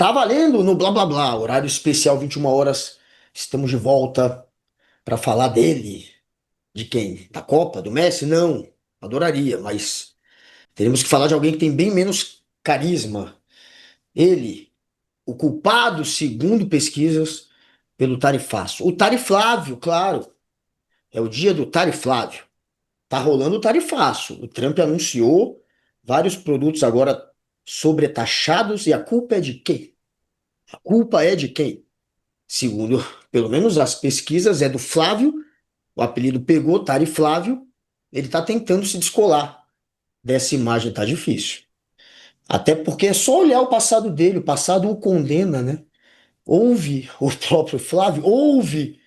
Está valendo no blá blá blá, horário especial 21 horas. Estamos de volta para falar dele. De quem? Da Copa? Do Messi? Não. Adoraria, mas teremos que falar de alguém que tem bem menos carisma. Ele, o culpado, segundo pesquisas, pelo tarifaço. O tariflávio, claro. É o dia do tariflávio. Tá rolando o tarifaço. O Trump anunciou vários produtos agora sobretaxados e a culpa é de quem? A culpa é de quem? Segundo, pelo menos as pesquisas, é do Flávio, o apelido pegou, Tari Flávio, ele está tentando se descolar dessa imagem, tá difícil. Até porque é só olhar o passado dele, o passado o condena, né? Ouve o próprio Flávio, ouve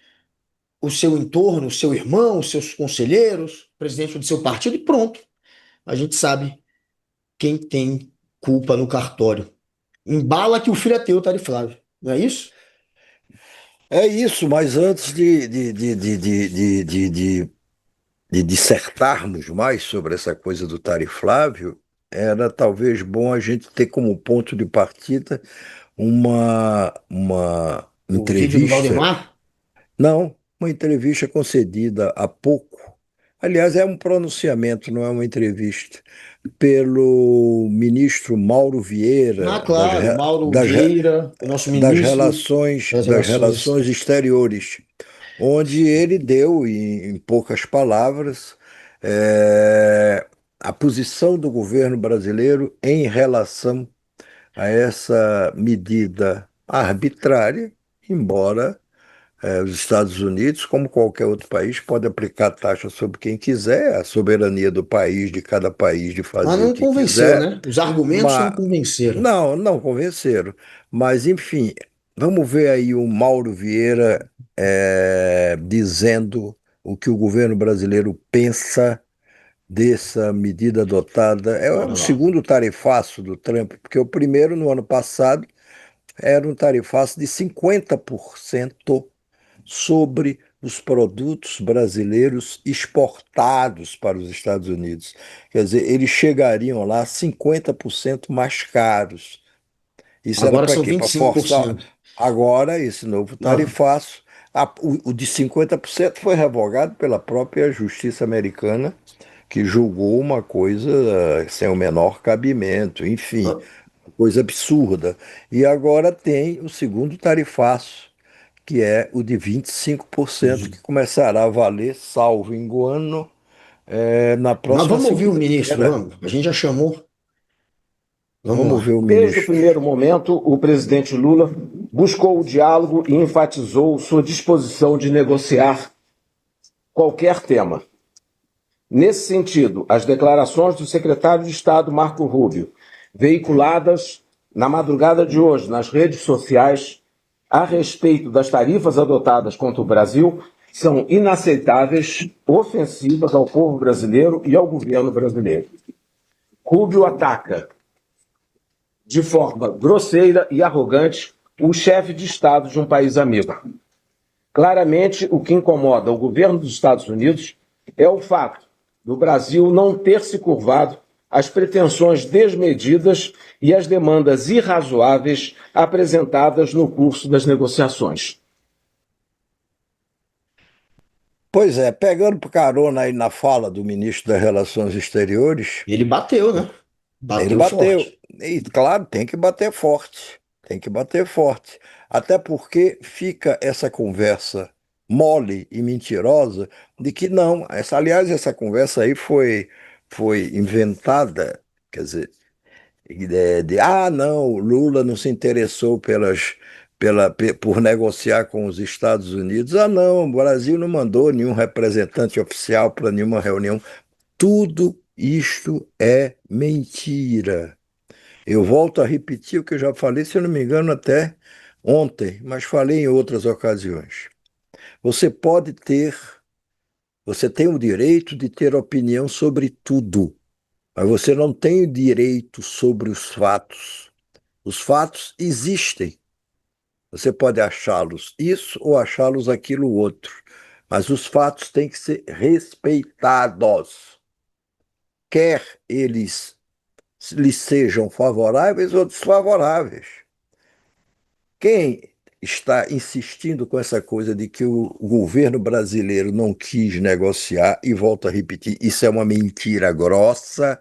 o seu entorno, o seu irmão, os seus conselheiros, o presidente do seu partido e pronto. A gente sabe quem tem culpa no cartório. Embala que o filho é teu, Tari Flávio, não é isso? É isso, mas antes de dissertarmos mais sobre essa coisa do Tariflávio, era talvez bom a gente ter como ponto de partida uma O vídeo do entrevista, Valdemar? não, uma entrevista concedida há pouco. Aliás, é um pronunciamento, não é uma entrevista, pelo ministro Mauro Ah, Vieira claro, Mauro Vieira, o nosso ministro das das Relações. relações exteriores, onde ele deu, em poucas palavras, a posição do governo brasileiro em relação a essa medida arbitrária, embora os Estados Unidos, como qualquer outro país, pode aplicar taxa sobre quem quiser, a soberania do país, de cada país, de Mas fazer o não que convenceu, quiser, né? Os argumentos não mas convenceram. não convenceram. Mas, enfim, vamos ver aí o Mauro Vieira dizendo o que o governo brasileiro pensa dessa medida adotada. É Bora o lá. segundo tarifaço do Trump, porque o primeiro, no ano passado, era um tarifaço de 50% sobre os produtos brasileiros exportados para os Estados Unidos. Quer dizer, eles chegariam lá 50% mais caros. Isso era Agora para são quê? vinte e Para cinco por forçar. cento. Agora, esse novo Não, tarifaço, o de 50% foi revogado pela própria Justiça Americana, que julgou uma coisa sem o menor cabimento, enfim, não. coisa absurda. E agora tem o segundo tarifaço, que é o de 25%, que começará a valer, salvo engano, na Mas próxima vamos ouvir o ministro, segunda-feira. vamos. A gente já chamou. Vamos Vamos ver lá. o Desde o ministro. primeiro momento, o presidente Lula buscou o diálogo e enfatizou sua disposição de negociar qualquer tema. Nesse sentido, as declarações do secretário de Estado Marco Rubio, veiculadas na madrugada de hoje nas redes sociais a respeito das tarifas adotadas contra o Brasil, são inaceitáveis, ofensivas ao povo brasileiro e ao governo brasileiro. Rubio ataca de forma grosseira e arrogante o chefe de Estado de um país amigo. Claramente, o que incomoda o governo dos Estados Unidos é o fato do Brasil não ter se curvado às pretensões desmedidas e às demandas irrazoáveis apresentadas no curso das negociações. Pois é, pegando por carona aí na fala do ministro das Relações Exteriores, Ele bateu, né? ele Bateu bateu. forte. E, claro, tem que bater forte. Tem que bater forte. Até porque fica essa conversa mole e mentirosa de que não. Aliás, essa conversa aí foi inventada, quer dizer, não, o Lula não se interessou por negociar com os Estados Unidos. Ah, não, o Brasil não mandou nenhum representante oficial para nenhuma reunião. Tudo isto é mentira. Eu volto a repetir o que eu já falei, se eu não me engano, até ontem, mas falei em outras ocasiões. Você pode ter, você tem o direito de ter opinião sobre tudo, mas você não tem o direito sobre os fatos. Os fatos existem. Você pode achá-los isso ou achá-los aquilo outro, mas os fatos têm que ser respeitados, quer eles lhes sejam favoráveis ou desfavoráveis. Quem está insistindo com essa coisa de que o governo brasileiro não quis negociar, e volto a repetir, isso é uma mentira grossa,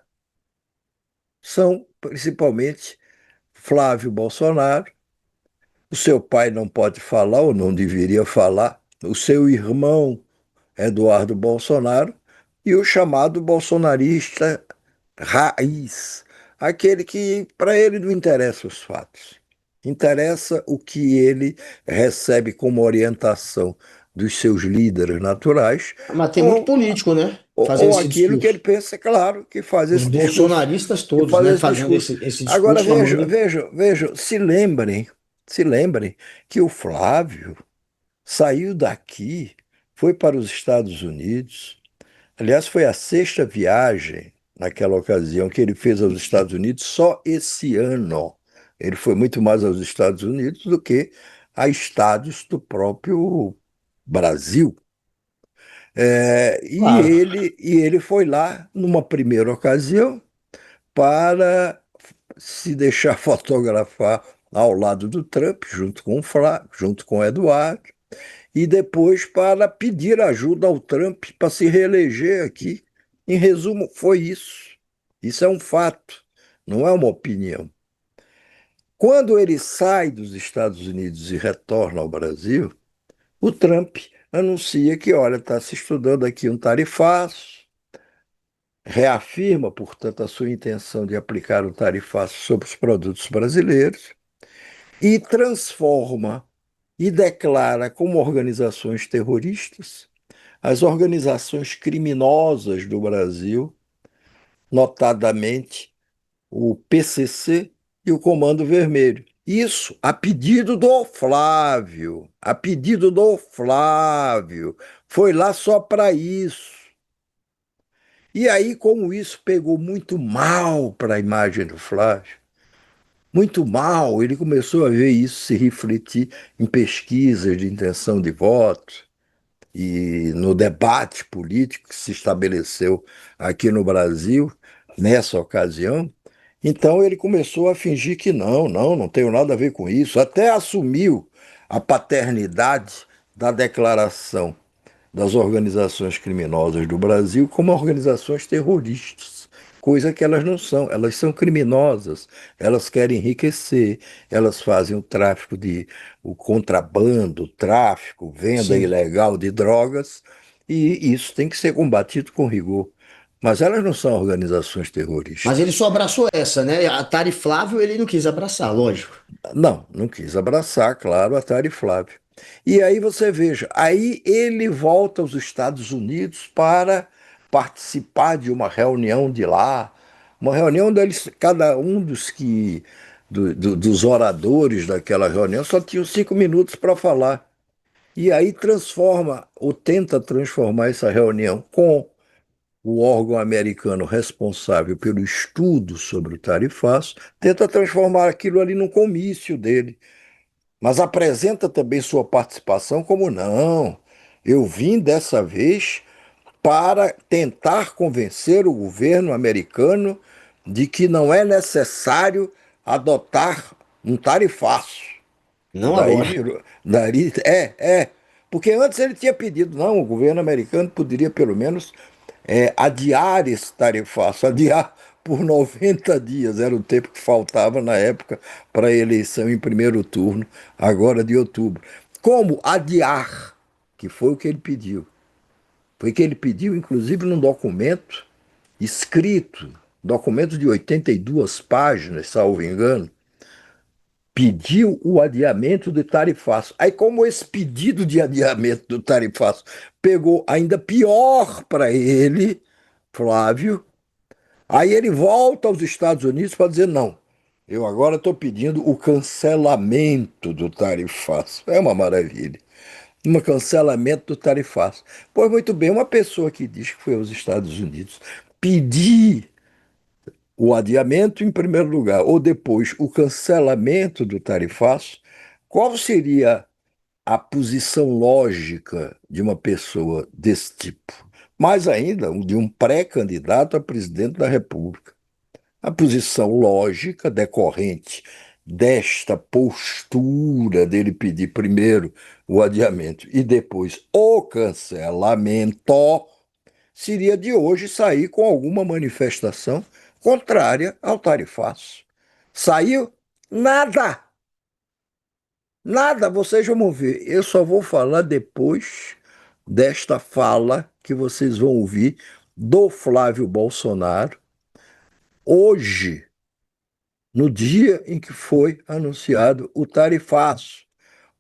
são principalmente Flávio Bolsonaro. O seu pai não pode falar, ou não deveria falar, o seu irmão Eduardo Bolsonaro e o chamado bolsonarista raiz, aquele que para ele não interessa os fatos, interessa o que ele recebe como orientação dos seus líderes naturais, Mas tem muito ou, político, né? ou, Fazendo ou esse aquilo que ele discurso. pensa, é claro, que faz Os esse discurso, bolsonaristas que todos, faz né? esse Fazendo discurso. esse Agora discurso vejam, falando. vejam, vejam, se lembrem que o Flávio saiu daqui, foi para os Estados Unidos. Aliás, foi a sexta viagem naquela ocasião que ele fez aos Estados Unidos só esse ano. Ele foi muito mais aos Estados Unidos do que a estados do próprio Brasil. E Claro. ele foi lá numa primeira ocasião para se deixar fotografar ao lado do Trump, junto com o Flávio, junto com o Eduardo, e depois para pedir ajuda ao Trump para se reeleger aqui. Em resumo, foi isso. Isso é um fato, não é uma opinião. Quando ele sai dos Estados Unidos e retorna ao Brasil, o Trump anuncia que, olha, está se estudando aqui um tarifaço, reafirma, portanto, a sua intenção de aplicar o tarifaço sobre os produtos brasileiros e transforma e declara como organizações terroristas as organizações criminosas do Brasil, notadamente o PCC e o Comando Vermelho. Isso a pedido do Flávio, a pedido do Flávio. Foi lá só para isso. E aí, como isso pegou muito mal para a imagem do Flávio, muito mal, ele começou a ver isso se refletir em pesquisas de intenção de voto, e no debate político que se estabeleceu aqui no Brasil, nessa ocasião, então ele começou a fingir que não tenho nada a ver com isso, até assumiu a paternidade da declaração das organizações criminosas do Brasil como organizações terroristas, coisa que elas não são, elas são criminosas, elas querem enriquecer, elas fazem o contrabando, o tráfico, venda Sim. ilegal de drogas, e isso tem que ser combatido com rigor. Mas elas não são organizações Mas ele terroristas. só abraçou essa, né? A Tari Flávio ele não quis abraçar, lógico. Não quis abraçar, claro, a Tari Flávio. E aí você veja, aí ele volta aos Estados Unidos para participar de uma reunião de lá, uma reunião deles, cada um dos oradores daquela reunião só tinha 5 minutos para falar. E aí transforma, ou tenta transformar essa reunião com o órgão americano responsável pelo estudo sobre o tarifaço, tenta transformar aquilo ali num comício dele, mas apresenta também sua participação como não. Eu vim dessa vez para tentar convencer o governo americano de que não é necessário adotar um tarifaço. Não Daí agora. virou. Porque antes ele tinha pedido, não, o governo americano poderia pelo menos adiar esse tarifaço, adiar por 90 dias, era o tempo que faltava na época para a eleição em primeiro turno, agora de outubro. Como adiar? Que foi o que ele pediu. Foi o que ele pediu, inclusive, num documento escrito, documento de 82 páginas, salvo engano, pediu o adiamento do tarifaço. Aí, como esse pedido de adiamento do tarifaço pegou ainda pior para ele, Flávio, aí ele volta aos Estados Unidos para dizer: não, eu agora estou pedindo o cancelamento do tarifaço. É uma maravilha. Um cancelamento do tarifaço. Pois muito bem, uma pessoa que diz que foi aos Estados Unidos pedir o adiamento em primeiro lugar, ou depois o cancelamento do tarifaço, qual seria a posição lógica de uma pessoa desse tipo? Mais ainda, de um pré-candidato a presidente da República. A posição lógica decorrente desta postura dele pedir primeiro o adiamento e depois o cancelamento, seria de hoje sair com alguma manifestação contrária ao tarifaço. Saiu nada. Nada, vocês vão ver. Eu só vou falar depois desta fala que vocês vão ouvir do Flávio Bolsonaro, hoje, no dia em que foi anunciado o tarifaço.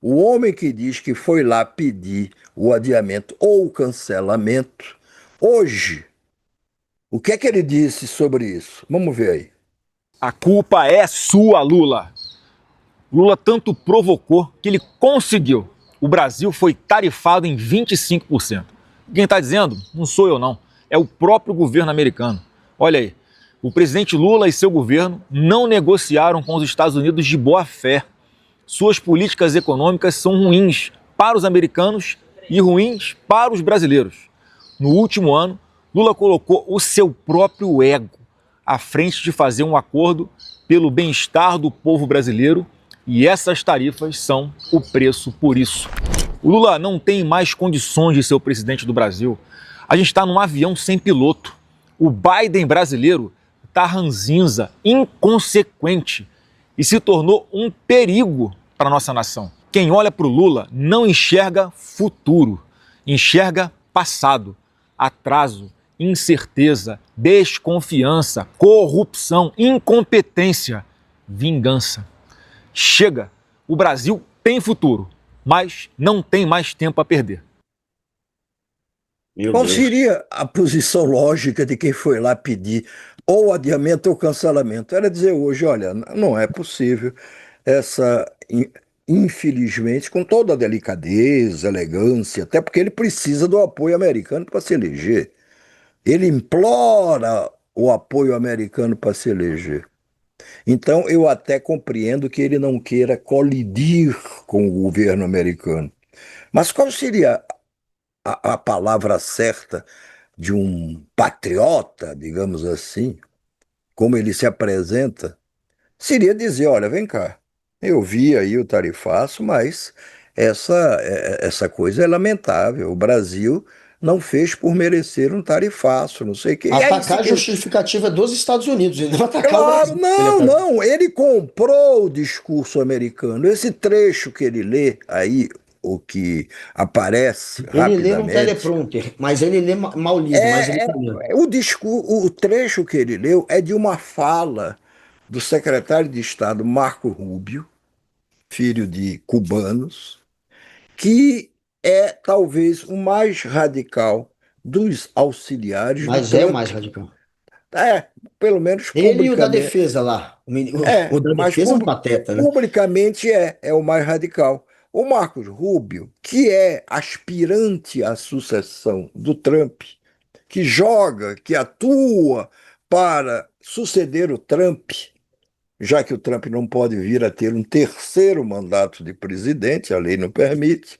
O homem que diz que foi lá pedir o adiamento ou o cancelamento, hoje, o que é que ele disse sobre isso? Vamos ver aí. A culpa é sua, Lula. Lula tanto provocou que ele conseguiu. O Brasil foi tarifado em 25%. Quem está dizendo não sou eu, não. É o próprio governo americano. Olha aí, o presidente Lula e seu governo não negociaram com os Estados Unidos de boa fé. Suas políticas econômicas são ruins para os americanos e ruins para os brasileiros. No último ano, Lula colocou o seu próprio ego à frente de fazer um acordo pelo bem-estar do povo brasileiro, e essas tarifas são o preço por isso. O Lula não tem mais condições de ser o presidente do Brasil. A gente está num avião sem piloto. O Biden brasileiro está ranzinza, inconsequente e se tornou um perigo para a nossa nação. Quem olha para o Lula não enxerga futuro, enxerga passado, atraso, incerteza, desconfiança, corrupção, incompetência, vingança. Chega! O Brasil tem futuro, mas não tem mais tempo a perder. Meu Qual Deus. seria a posição lógica de quem foi lá pedir ou adiamento ou cancelamento? Era dizer hoje, olha, não é possível essa, infelizmente, com toda a delicadeza, elegância, até porque ele precisa do apoio americano para se eleger. Ele implora o apoio americano para se eleger. Então, eu até compreendo que ele não queira colidir com o governo americano. Mas qual seria a palavra certa de um patriota, digamos assim, como ele se apresenta? Seria dizer, olha, vem cá, eu vi aí o tarifaço, mas essa coisa é lamentável. O Brasil não fez por merecer um tarifaço, não sei o quê. E aí, Atacar a justificativa dos Estados Unidos, ele não atacar o claro, Brasil. Ele ataca. ele comprou o discurso americano. Esse trecho que ele lê aí, o que aparece Ele lê num rapidamente, teleprompter, mas ele lê mal lido, mas ele tá lendo. o trecho que ele leu é de uma fala do secretário de Estado Marco Rubio, filho de cubanos, que é talvez o mais radical dos auxiliares do Mas é o Trump. mais radical. É, pelo menos Ele e o da publicamente. defesa lá. O da Mas defesa é um pateta, né? publicamente é o mais radical. O Marcos Rubio, que é aspirante à sucessão do Trump, que joga, que atua para suceder o Trump, já que o Trump não pode vir a ter um terceiro mandato de presidente, a lei não permite.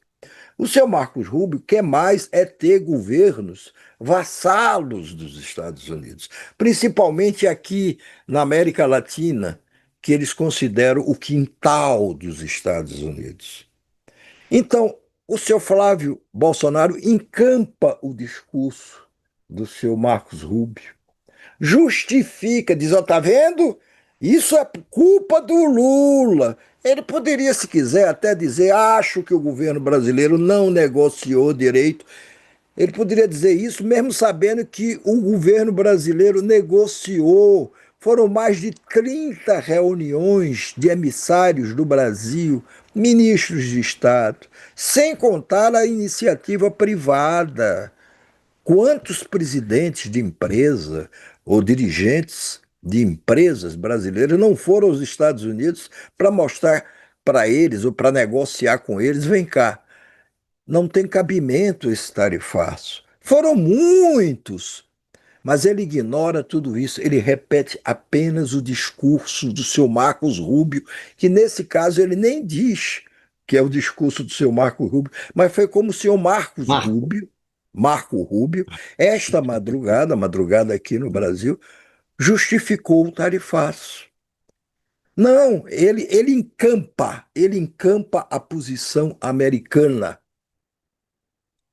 O seu Marcos Rubio quer mais é ter governos vassalos dos Estados Unidos, principalmente aqui na América Latina, que eles consideram o quintal dos Estados Unidos. Então, o seu Flávio Bolsonaro encampa o discurso do seu Marcos Rubio, justifica, diz: ó, tá vendo? Isso é culpa do Lula. Ele poderia, se quiser, até dizer: acho que o governo brasileiro não negociou direito. Ele poderia dizer isso, mesmo sabendo que o governo brasileiro negociou. Foram mais de 30 reuniões de emissários do Brasil, ministros de Estado, sem contar a iniciativa privada. Quantos presidentes de empresa ou dirigentes de empresas brasileiras não foram aos Estados Unidos para mostrar para eles ou para negociar com eles? Vem cá, não tem cabimento esse tarifaço. Foram muitos, mas ele ignora tudo isso. Ele repete apenas o discurso do seu Marcos Rubio, que nesse caso ele nem diz que é o discurso do seu Marco Rubio, mas foi como o senhor Marco. Marco Rubio, esta madrugada aqui no Brasil, justificou o tarifaço. Não, ele encampa a posição americana.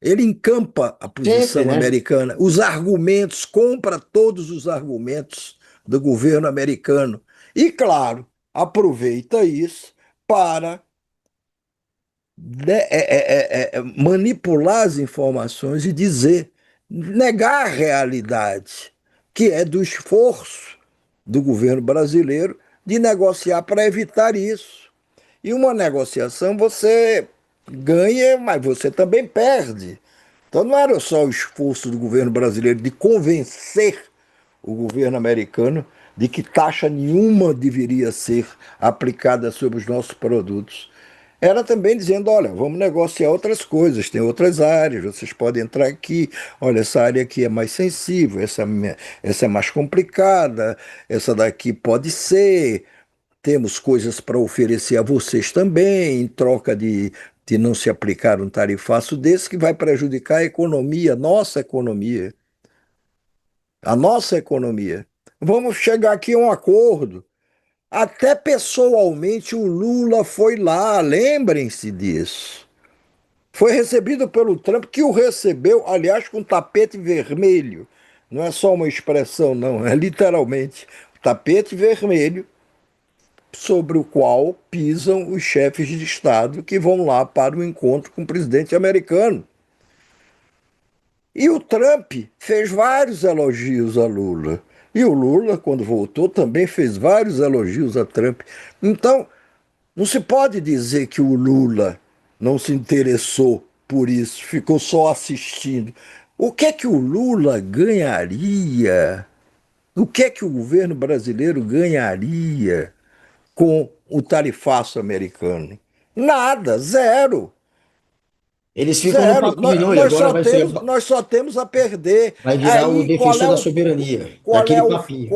Ele encampa a Sempre, posição né? americana, os argumentos, compra todos os argumentos do governo americano. E, claro, aproveita isso para manipular as informações e dizer, negar a realidade, que é do esforço do governo brasileiro de negociar para evitar isso. E uma negociação você ganha, mas você também perde. Então não era só o esforço do governo brasileiro de convencer o governo americano de que taxa nenhuma deveria ser aplicada sobre os nossos produtos. Era também dizendo, olha, vamos negociar outras coisas, tem outras áreas, vocês podem entrar aqui, olha, essa área aqui é mais sensível, essa é mais complicada, essa daqui pode ser, temos coisas para oferecer a vocês também, em troca de não se aplicar um tarifaço desse que vai prejudicar a economia, nossa economia, a nossa economia. Vamos chegar aqui a um acordo. Até pessoalmente o Lula foi lá, lembrem-se disso. Foi recebido pelo Trump, que o recebeu, aliás, com tapete vermelho. Não é só uma expressão, não, é literalmente tapete vermelho sobre o qual pisam os chefes de Estado que vão lá para o encontro com o presidente americano. E o Trump fez vários elogios a Lula. E o Lula, quando voltou, também fez vários elogios a Trump. Então, não se pode dizer que o Lula não se interessou por isso, ficou só assistindo. O que é que o Lula ganharia? O que é que o governo brasileiro ganharia com o tarifaço americano? Nada, zero. Eles ficam no Zero. papinho, não, e agora Nós só temos a perder. vai virar o Aí defensor da soberania, qual é naquele o, papinho.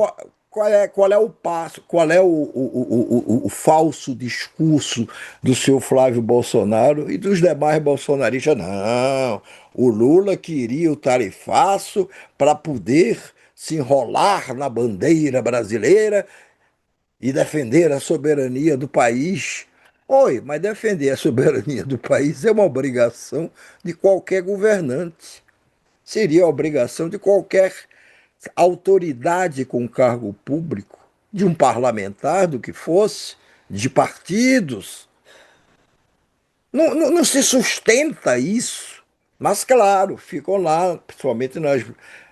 qual é o passo, qual é o falso discurso do seu Flávio Bolsonaro e dos demais bolsonaristas? Não, o Lula queria o tarifaço para poder se enrolar na bandeira brasileira e defender a soberania do país. Oi, mas defender a soberania do país é uma obrigação de qualquer governante. Seria a obrigação de qualquer autoridade com cargo público, de um parlamentar, do que fosse, de partidos. Não se sustenta isso. Mas, claro, ficam lá, principalmente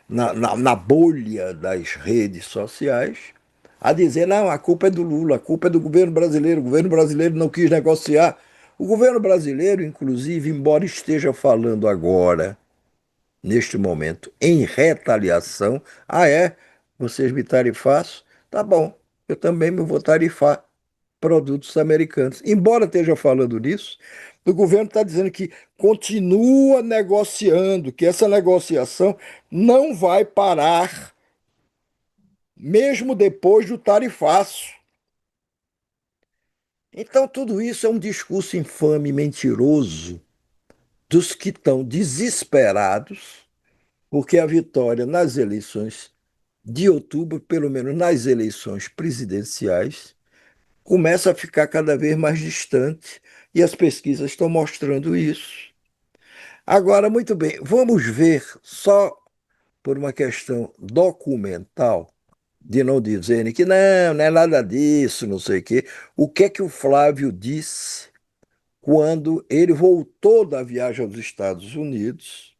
na bolha das redes sociais, a dizer: não, a culpa é do Lula, a culpa é do governo brasileiro, o governo brasileiro não quis negociar. O governo brasileiro, inclusive, embora esteja falando agora, neste momento, em retaliação, vocês me tarifaram? Tá bom, eu também me vou tarifar produtos americanos. Embora esteja falando nisso, o governo está dizendo que continua negociando, que essa negociação não vai parar, mesmo depois do tarifaço. Então, tudo isso é um discurso infame e mentiroso dos que estão desesperados, porque a vitória nas eleições de outubro, pelo menos nas eleições presidenciais, começa a ficar cada vez mais distante e as pesquisas estão mostrando isso. Agora, muito bem, vamos ver só por uma questão documental, de não dizerem que não é nada disso, não sei o que é que o Flávio disse quando ele voltou da viagem aos Estados Unidos,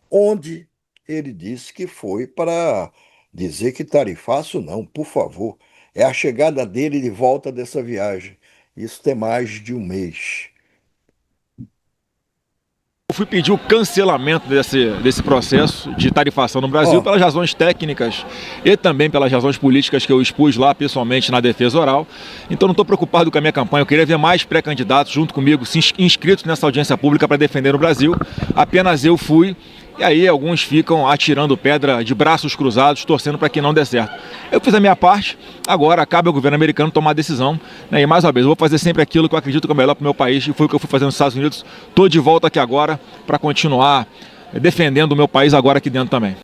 onde ele disse que foi para dizer que tarifaço não, por favor. É a chegada dele de volta dessa viagem. Isso tem mais de um mês. Eu fui pedir o cancelamento desse processo de tarifação no Brasil Ó, pelas razões técnicas e também pelas razões políticas que eu expus lá pessoalmente na defesa oral. Então não estou preocupado com a minha campanha, eu queria ver mais pré-candidatos junto comigo, inscritos nessa audiência pública para defender o Brasil. Apenas eu fui. E aí alguns ficam atirando pedra de braços cruzados, torcendo para que não dê certo. Eu fiz a minha parte, agora cabe ao governo americano tomar a decisão. Né? E mais uma vez, eu vou fazer sempre aquilo que eu acredito que é melhor para o meu país, e foi o que eu fui fazer nos Estados Unidos. Estou de volta aqui agora para continuar defendendo o meu país agora aqui dentro também.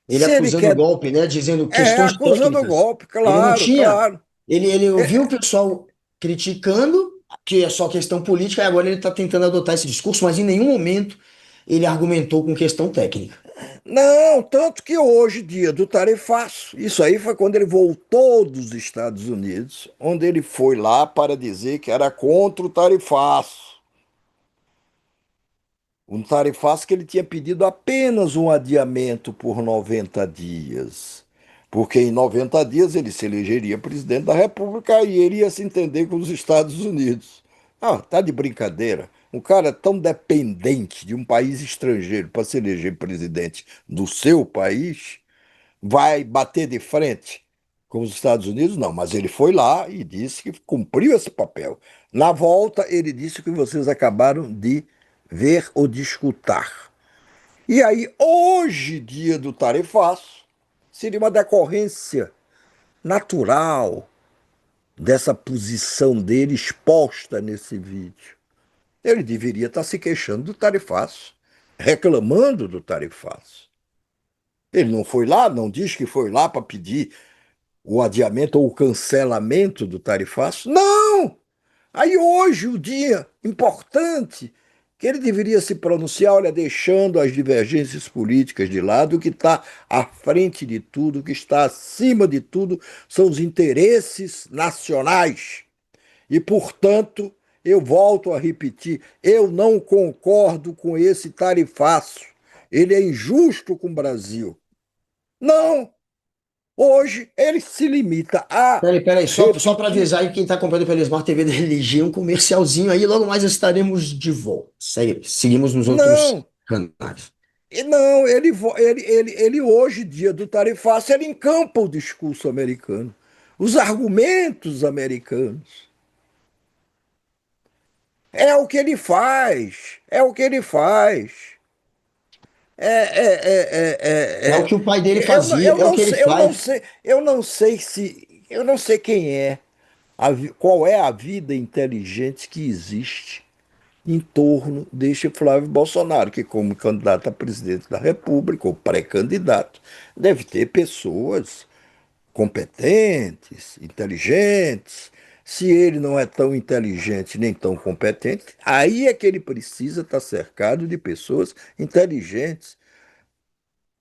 Ele se ele acusando o quer. golpe, né? Dizendo É, questões acusando o técnicas. golpe, Ele não claro, tinha, claro. Ele ouviu o É, pessoal criticando, que é só questão política, e agora ele está tentando adotar esse discurso, mas em nenhum momento ele argumentou com questão técnica. não, tanto que hoje, dia do tarifaço, isso aí foi quando ele voltou dos Estados Unidos, onde ele foi lá para dizer que era contra o tarifaço. Um tarifaço que ele tinha pedido apenas um adiamento por 90 dias. Porque em 90 dias ele se elegeria presidente da República e ele ia se entender com os Estados Unidos. Ah, tá de brincadeira. Um cara tão dependente de um país estrangeiro para se eleger presidente do seu país vai bater de frente com os Estados Unidos? Não, mas ele foi lá e disse que cumpriu esse papel. Na volta, ele disse o que vocês acabaram de ver ou de escutar. E aí, hoje, dia do tarifaço, seria uma decorrência natural dessa posição dele exposta nesse vídeo. Ele deveria estar se queixando do tarifaço, reclamando do tarifaço. Ele não foi lá, não diz que foi lá para pedir o adiamento ou o cancelamento do tarifaço. Não! Aí hoje, o dia importante, que ele deveria se pronunciar, olha, deixando as divergências políticas de lado, o que está à frente de tudo, o que está acima de tudo, são os interesses nacionais. E, portanto, eu volto a repetir, eu não concordo com esse tarifaço. Ele é injusto com o Brasil. Não, hoje ele se limita a Peraí, só para repetir. avisar aí quem está acompanhando pela Smart TV da LG, um comercialzinho aí, logo mais estaremos de volta. Seguimos nos outros Não, canais. não, ele hoje, dia do tarifaço, ele encampa o discurso americano, os argumentos americanos. É o que ele faz, é o que ele faz. É, É o que o pai dele fazia, eu é o não que ele sei, eu não faz. sei, eu não sei quem é, qual é a vida inteligente que existe em torno deste Flávio Bolsonaro, que, como candidato a presidente da República, ou pré-candidato, deve ter pessoas competentes, inteligentes. Se ele não é tão inteligente nem tão competente, aí é que ele precisa estar cercado de pessoas inteligentes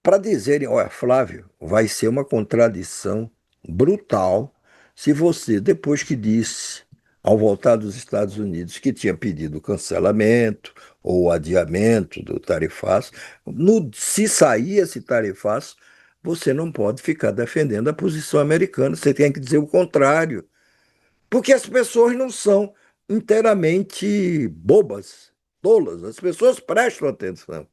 para dizerem: olha, Flávio, vai ser uma contradição brutal se você, depois que disse, ao voltar dos Estados Unidos, que tinha pedido o cancelamento ou adiamento do tarifaço, se sair esse tarifaço, você não pode ficar defendendo a posição americana, você tem que dizer o contrário. Porque as pessoas não são inteiramente bobas, tolas, as pessoas prestam atenção.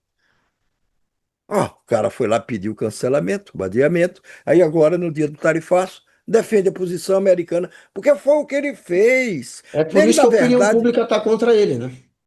O cara foi lá pedir o cancelamento, o adiamento, aí agora, no dia do tarifaço, defende a posição americana, porque foi o que ele fez. É por Ele, isso que na a opinião verdade, pública está contra ele, né?